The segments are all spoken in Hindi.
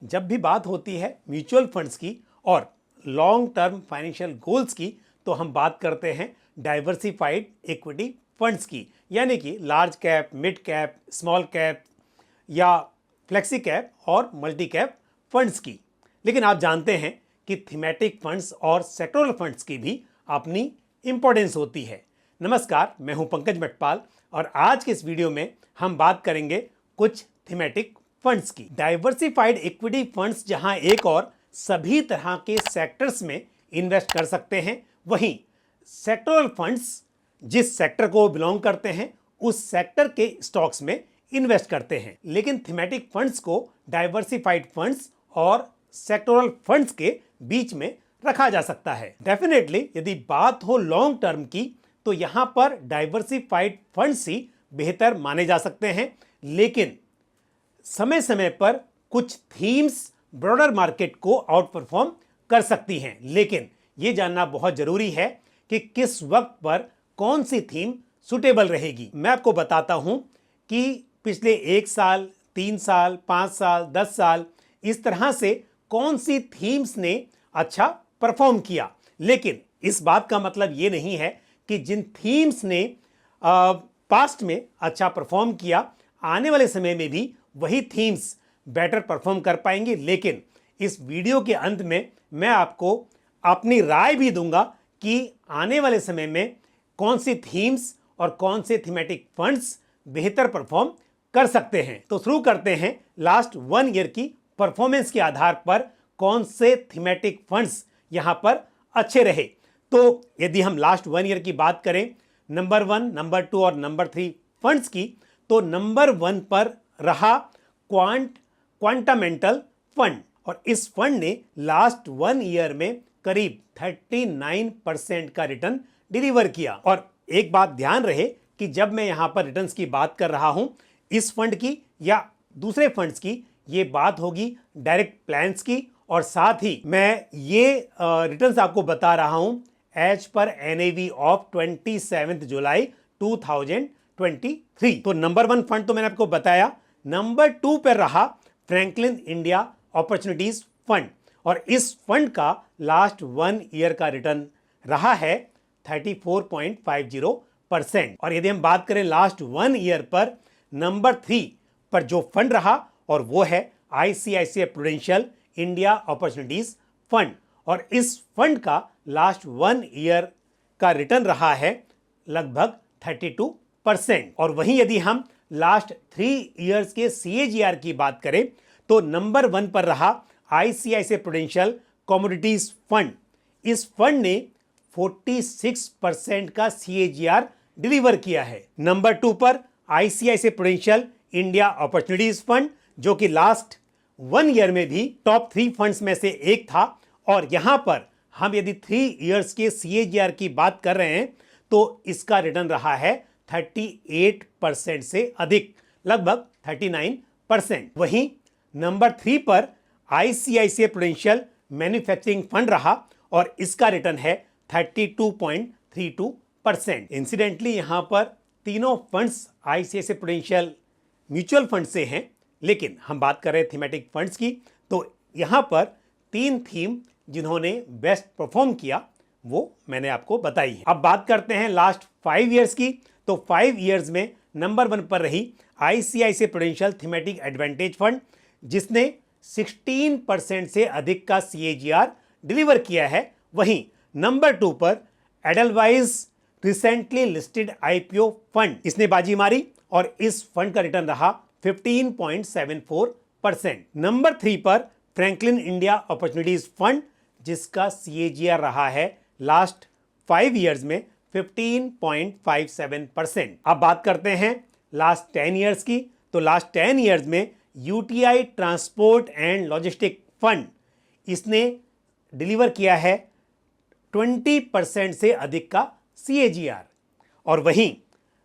जब भी बात होती है म्यूचुअल फंड्स की और लॉन्ग टर्म फाइनेंशियल गोल्स की तो हम बात करते हैं डाइवर्सिफाइड इक्विटी फंड्स की, यानी कि large cap, mid cap, small cap या फ्लेक्सी कैप और मल्टी कैप फंड्स की। लेकिन आप जानते हैं कि थीमेटिक फंड्स और सेक्टोरल फंड्स की भी अपनी इंपॉर्टेंस होती है। नमस्कार, मैं हूं पंकज मटपाल और आज के इस वीडियो में हम बात करेंगे कुछ थीमेटिक फंड्स की। डाइवर्सिफाइड इक्विटी फंड्स जहां एक और सभी तरह के सेक्टर्स में इन्वेस्ट कर सकते हैं, वहीं सेक्टोरल फंड्स जिस सेक्टर को बिलोंग करते हैं उस सेक्टर के स्टॉक्स में इन्वेस्ट करते हैं। लेकिन थीमेटिक फंड्स को डाइवर्सिफाइड फंड्स और सेक्टोरल फंड्स के बीच में रखा जा सकता है। डेफिनेटली यदि बात हो लॉन्ग टर्म की तो यहां पर डाइवर्सिफाइड फंड्स ही बेहतर माने जा सकते हैं, लेकिन समय समय पर कुछ थीम्स ब्रॉडर मार्केट को आउट परफॉर्म कर सकती हैं। लेकिन यह जानना बहुत जरूरी है कि किस वक्त पर कौन सी थीम सुटेबल रहेगी। मैं आपको बताता हूं कि पिछले 1 साल, 3 साल, 5 साल, 10 साल इस तरह से कौन सी थीम्स ने अच्छा परफॉर्म किया। लेकिन इस बात का मतलब यह नहीं है कि जिन थीम्स ने पास्ट में अच्छा परफॉर्म किया, आने वाले समय में भी वही थीम्स बेटर परफॉर्म कर पाएंगे। लेकिन इस वीडियो के अंत में मैं आपको अपनी राय भी दूंगा कि आने वाले समय में कौन सी थीम्स और कौन से थीमेटिक फंड्स बेहतर परफॉर्म कर सकते हैं। तो शुरू करते हैं लास्ट 1 ईयर की परफॉर्मेंस के आधार पर कौन से थीमेटिक फंड्स यहां पर अच्छे रहे। तो यदि हम लास्ट 1 ईयर की बात करें नंबर 1, नंबर 2 और नंबर 3 फंड्स की, तो नंबर 1 पर रहा क्वांटामेंटल फंड और इस फंड ने लास्ट 1 ईयर में करीब 39% का रिटर्न डिलीवर किया। और एक बात ध्यान रहे कि जब मैं यहां पर रिटर्न्स की बात कर रहा हूं, इस फंड की या दूसरे फंड्स की, ये बात होगी डायरेक्ट प्लान्स की, और साथ ही मैं ये रिटर्न्स आपको बता रहा हूं एज पर NAV ऑफ 27 जुलाई 2023। तो नंबर 1 फंड तो मैंने आपको बताया। नंबर 2 पर रहा फ्रैंकलिन इंडिया अपॉर्चुनिटीज फंड और इस फंड का लास्ट 1 ईयर का रिटर्न रहा है 34.50%। और यदि हम बात करें लास्ट 1 ईयर पर नंबर 3 पर जो फंड रहा, और वो है ICICI prudential India opportunities fund और इस फंड का लास्ट 1 ईयर का रिटर्न रहा है लगभग 32%। और वहीं यदि हम लास्ट 3 इयर्स के CAGR की बात करें तो नंबर 1 पर रहा ICICI प्रूडेंशियल कमोडिटीज फंड। इस फंड ने 46% का CAGR डिलीवर किया है। नंबर 2 पर ICICI prudential India opportunities fund, जो कि लास्ट 1 ईयर में भी टॉप 3 फंड्स में से एक था। और यहां पर हम यदि 3 इयर्स के CAGR की बात कर रहे हैं तो इसका रिटर्न रहा है 38% से अधिक, लगभग 39%। वहीं नंबर 3 पर ICICI प्रूडेंशियल मैन्युफैक्चरिंग फंड रहा और इसका रिटर्न है 32.32%। इंसिडेंटली यहां पर तीनों funds ICICI prudential mutual fund से हैं, लेकिन हम बात कर रहे हैं थीमेटिक फंड्स की। तो यहां पर 3 थीम जिन्होंने बेस्ट परफॉर्म किया वो मैंने आपको बताई है। अब बात करते हैं लास्ट 5 इयर्स की। तो 5 इयर्स में नंबर 1 पर रही ICICI prudential thematic advantage fund, जिसने 16% से अधिक का CAGR डिलीवर किया है। वहीं नंबर 2 पर Edelweiss recently listed IPO fund, इसने बाजी मारी और इस फंड का रिटर्न रहा 15.74%। नंबर 3 पर फ्रैंकलिन इंडिया अपॉर्चुनिटीज फंड, जिसका CAGR रहा है लास्ट 5 इयर्स में 15.57%। अब बात करते हैं लास्ट 10 इयर्स की। तो लास्ट 10 इयर्स में UTI transport and logistic fund, इसने डिलीवर किया है 20% से अधिक का CAGR। और वहीं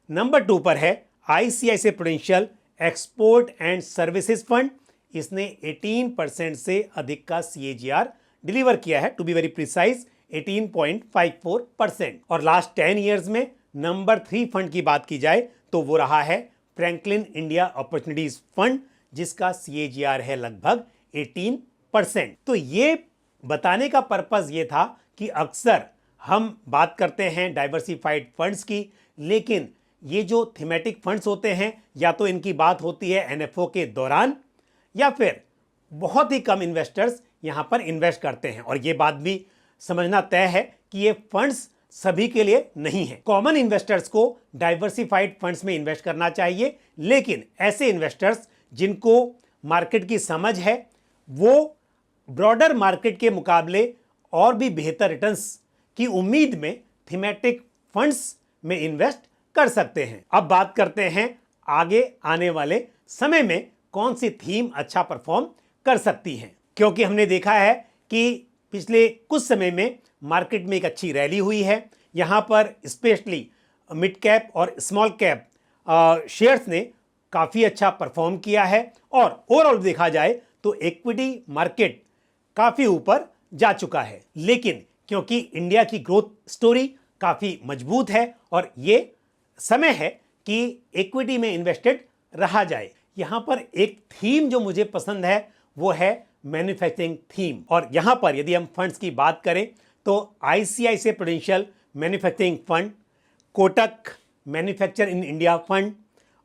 नंबर 2 पर है ICICI prudential export and services fund, इसने 18% से अधिक का CAGR डिलीवर किया है, टू बी वेरी प्रिसाइज 18.54%। और लास्ट 10 इयर्स में नंबर 3 फंड की बात की जाए तो वो रहा है फ्रैंकलिन इंडिया अपॉर्चुनिटीज फंड, जिसका CAGR है लगभग 18%। तो ये बताने का पर्पस ये था कि अक्सर हम बात करते हैं डाइवर्सिफाइड फंड्स की, लेकिन ये जो थीमेटिक फंड्स होते हैं या तो इनकी बात होती है एनएफओ के दौरान या फिर बहुत ही कम इन्वेस्टर्स यहां पर इन्वेस्ट करते हैं। और ये बात भी समझना तय है कि ये फंड्स सभी के लिए नहीं है। कॉमन इन्वेस्टर्स को डाइवर्सिफाइड फंड्स में इन्वेस्ट करना चाहिए, लेकिन ऐसे इन्वेस्टर्स जिनको मार्केट की समझ है वो ब्रॉडर मार्केट के मुकाबले और भी बेहतर रिटर्न्स की उम्मीद में थीमेटिक फंड्स में इन्वेस्ट कर सकते हैं। अब बात करते हैं आगे आने वाले समय में कौन सी थीम अच्छा परफॉर्म कर सकती है, क्योंकि हमने देखा है कि पिछले कुछ समय में मार्केट में एक अच्छी रैली हुई है। यहां पर स्पेशली मिड कैप और स्मॉल कैप शेयर्स ने काफ़ी अच्छा परफॉर्म किया है और ओवरऑल देखा जाए तो इक्विटी मार्केट काफ़ी ऊपर जा चुका है। लेकिन क्योंकि इंडिया की ग्रोथ स्टोरी काफ़ी मजबूत है और ये समय है कि इक्विटी में इन्वेस्टेड रहा जाए। यहां पर एक थीम जो मुझे पसंद है वो है मैन्युफैक्चरिंग थीम। और यहां पर यदि हम फंड्स की बात करें तो ICICI prudential manufacturing fund, Kotak manufacture in India fund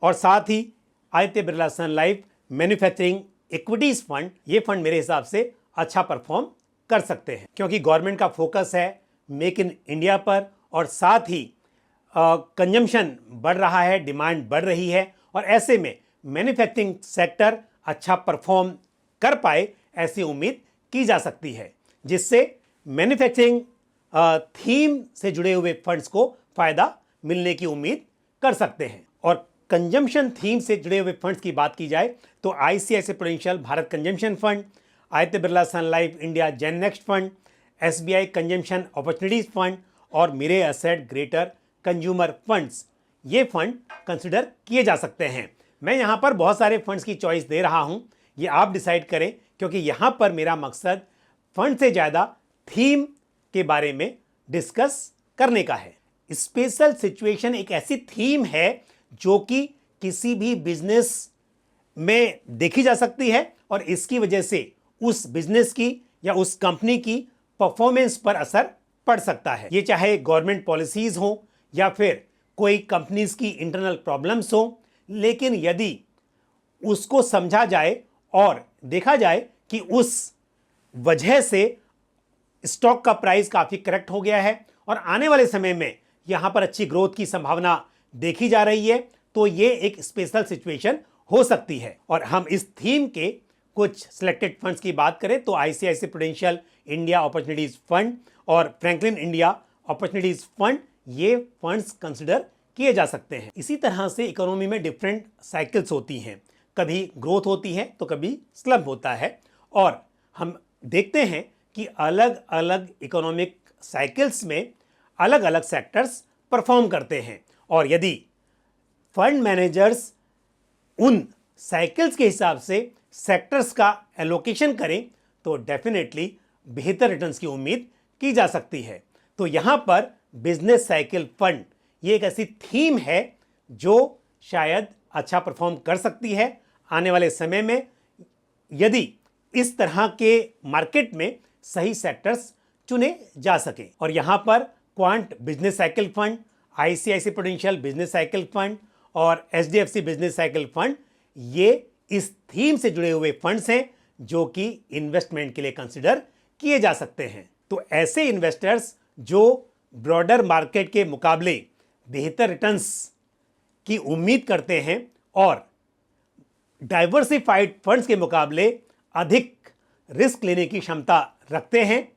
और साथ ही Aditya Birla sun life manufacturing equities fund, ये फंड मेरे हिसाब से अच्छा परफॉर्म कर सकते हैं, क्योंकि गवर्नमेंट का फोकस है मेक इन इंडिया पर और साथ ही कंजम्पशन बढ़ रहा है, डिमांड बढ़ रही है और ऐसे में मैन्युफैक्चरिंग सेक्टर अच्छा परफॉर्म कर पाए ऐसी उम्मीद की जा सकती है, जिससे मैन्युफैक्चरिंग थीम से जुड़े हुए फंड्स को फायदा मिलने की उम्मीद कर सकते हैं। और कंजम्पशन थीम से जुड़े हुए फंड्स की बात की जाए तो ICICI Prudential Bharat consumption fund, Aditya Birla sun life India gen next fund, SBI consumption opportunities fund और Mirae asset greater consumer funds, ये फंड कंसिडर किए जा सकते हैं। मैं यहाँ पर बहुत सारे फंड्स की चॉइस दे रहा हूँ, ये आप डिसाइड करें, क्योंकि यहाँ पर मेरा मकसद फंड से ज़्यादा थीम के बारे में डिस्कस करने का है। स्पेशल सिचुएशन एक ऐसी थीम है जो कि किसी भी बिजनेस में देखी जा सकती है और इसकी वजह से उस बिजनेस की या उस कंपनी की परफॉर्मेंस पर असर पड़ सकता है। ये चाहे गवर्नमेंट पॉलिसीज हो या फिर कोई कंपनीज की इंटरनल प्रॉब्लम्स हो, लेकिन यदि उसको समझा जाए और देखा जाए कि उस वजह से स्टॉक का प्राइस काफ़ी करेक्ट हो गया है और आने वाले समय में यहाँ पर अच्छी ग्रोथ की संभावना देखी जा रही है, तो ये एक स्पेशल सिचुएशन हो सकती है। और हम इस थीम के कुछ सिलेक्टेड फंड्स की बात करें तो ICICI prudential India opportunities fund और फ्रैंकलिन इंडिया अपॉर्चुनिटीज फंड, ये फंड्स कंसिडर किए जा सकते हैं। इसी तरह से इकोनॉमी में डिफरेंट साइकिल्स होती हैं, कभी ग्रोथ होती है तो कभी स्लम्प होता है और हम देखते हैं कि अलग अलग इकोनॉमिक साइकिल्स में अलग अलग सेक्टर्स परफॉर्म करते हैं और यदि फंड मैनेजर्स उन साइकिल्स के हिसाब से सेक्टर्स का एलोकेशन करें तो डेफिनेटली बेहतर रिटर्न्स की उम्मीद की जा सकती है। तो यहाँ पर बिजनेस साइकिल फंड ये एक ऐसी थीम है जो शायद अच्छा परफॉर्म कर सकती है आने वाले समय में, यदि इस तरह के मार्केट में सही सेक्टर्स चुने जा सके। और यहाँ पर quant business cycle fund, ICICI prudential business cycle fund और एचडीएफसी बिजनेस साइकिल फंड, ये इस थीम से जुड़े हुए फंड्स हैं जो कि इन्वेस्टमेंट के लिए कंसिडर किए जा सकते हैं। तो ऐसे इन्वेस्टर्स जो ब्रॉडर मार्केट के मुकाबले बेहतर रिटर्न्स की उम्मीद करते हैं और डाइवर्सिफाइड फंड्स के मुकाबले अधिक रिस्क लेने की क्षमता रखते हैं,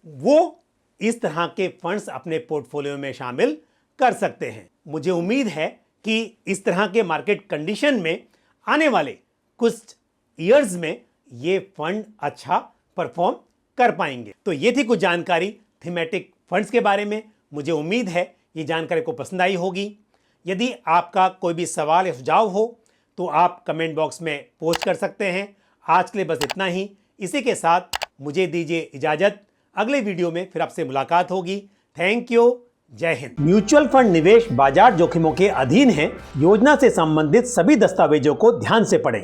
वो इस तरह के फंड्स अपने पोर्टफोलियो में शामिल कर सकते हैं। मुझे उम्मीद है कि इस तरह के मार्केट कंडीशन में आने वाले कुछ ईयर्स में ये फंड अच्छा परफॉर्म कर पाएंगे। तो ये थी कुछ जानकारी थीमेटिक फंड्स के बारे में। मुझे उम्मीद है ये जानकारी को पसंद आई होगी। यदि आपका कोई भी सवाल या सुझाव हो तो आप कमेंट बॉक्स में पोस्ट कर सकते हैं। आज के लिए बस इतना ही। इसी के साथ मुझे दीजिए इजाजत। अगले वीडियो में फिर आपसे मुलाकात होगी। Thank you. जय हिंद। म्यूचुअल फंड निवेश बाजार जोखिमों के अधीन है। योजना से संबंधित सभी दस्तावेजों को ध्यान से पढ़ें।